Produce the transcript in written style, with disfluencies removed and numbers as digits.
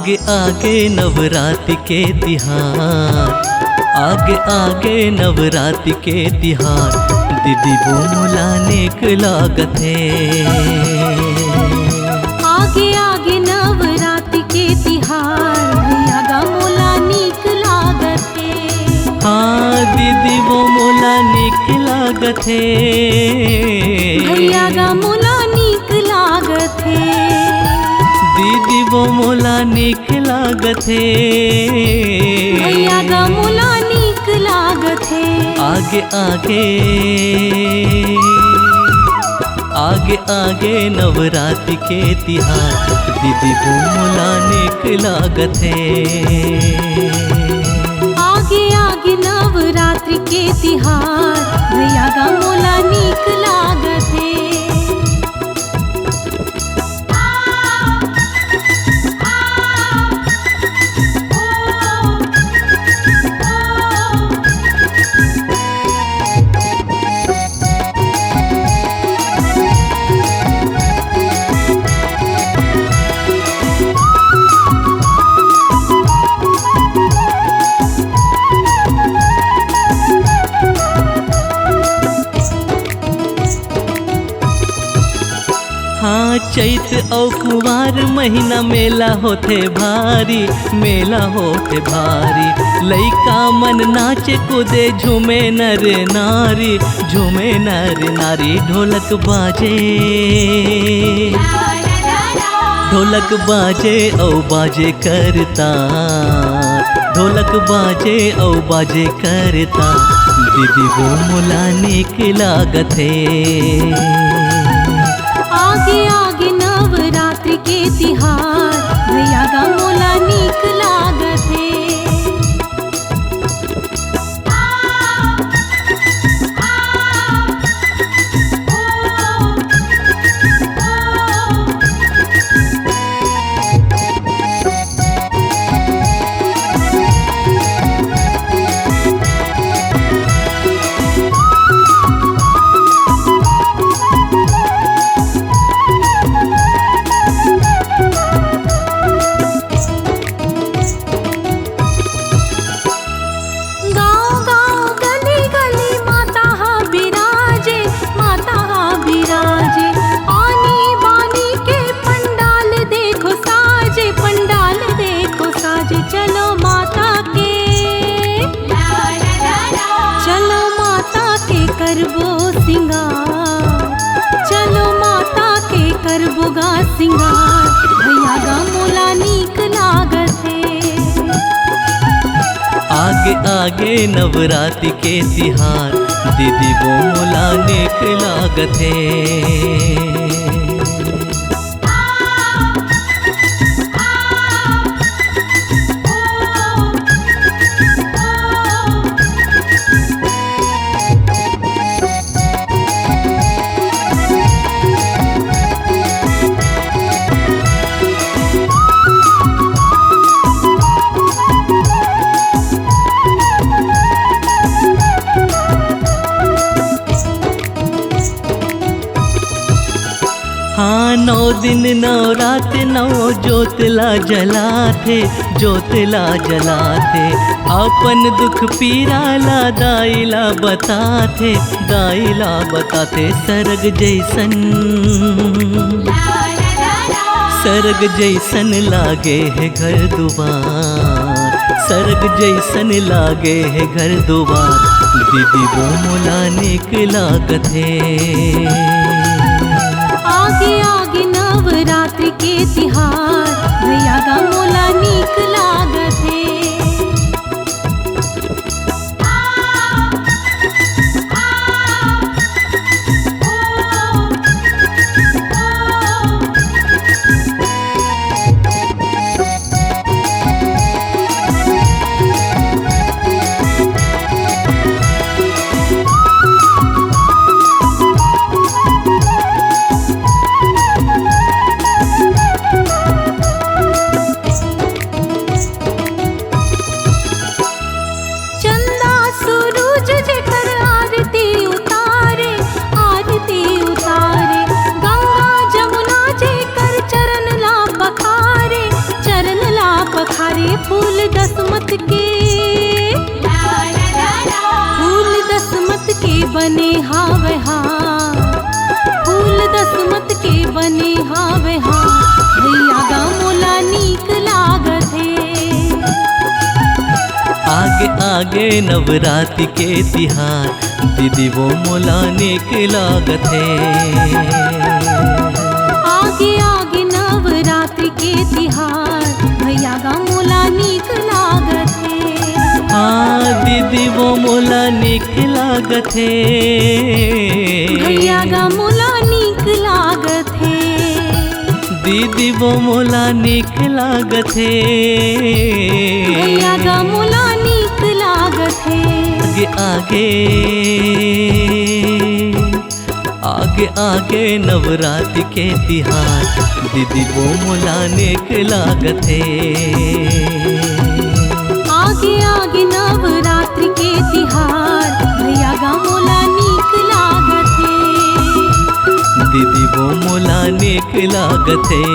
आगे आगे नवरात्रि के तिहार, आगे आगे नवरात्रि के तिहार, दीदी बोमला नेक लागत है। आगे आगे नवरात्रि के तिहार, भैया गा मोला नीक लागत है। हाँ दीदी बोमला नीक लागत है, भैया गा मोला नीक लागत है। दीदी बोमला नीक लागत है, भैया गा मोला नीक लागत है। आगे आगे आगे आगे नवरात्रि के तिहार, दीदी बोमला नेक लागत है। आगे आगे नवरात्रि के तिहार, भैया गा मोला नीक लागत है। हाँ चैत और कुवार महीना मेला होते भारी, मेला होते भारी। लइका मन नाचे कूदे झूमे नर नारी, झूमे नर नारी। ढोलक बाजे, ढोलक बाजे औ बाजे करता, ढोलक बाजे औ बाजे करता, दीदी बोमला नीक लागत है। आगे आगे नवरात्रि के तिहार, भैया गा मोला नीक लागत है। करबो गा सिंगार, भैया गा मोला नीक लागत है। आगे आगे नवरात्रि के तिहार, दीदी बोमला नेक लागत है। हाँ 9 दिन 9 रात 9 ज्योतला जलाते, ज्योतला जलाते। अपन दुख पीरा ला दाइला बताते, दाइला बताते। सरग जैसन, सरग जैसन लागे है घर दुआर, सरग जैसन लागे है घर दुआर, दीदी बोमला नीक लागत है। आगे आगे नवरात्रि के तिहार, भैया गा मोला नीक लागत है। आगे नवरात्रि के तिहार दीदी वो मोला निक लागत है। आगे आगे नवरात्रि के तिहार भैया गा मोला नीक लागत है। हाँ दीदी वो मोला निक लागत है। भैया गा मोला नीक लागत है। दीदी वो मोला निक लागत है। भैया गा मोला नीक लागत है। आगे आगे आगे नवरात्रि के तिहार दीदी वो मोला निक लागत है। आगे आगे नवरात्रि के तिहार भैया गा मोला नीक लागत है। दीदी वो मोला निक लागत है।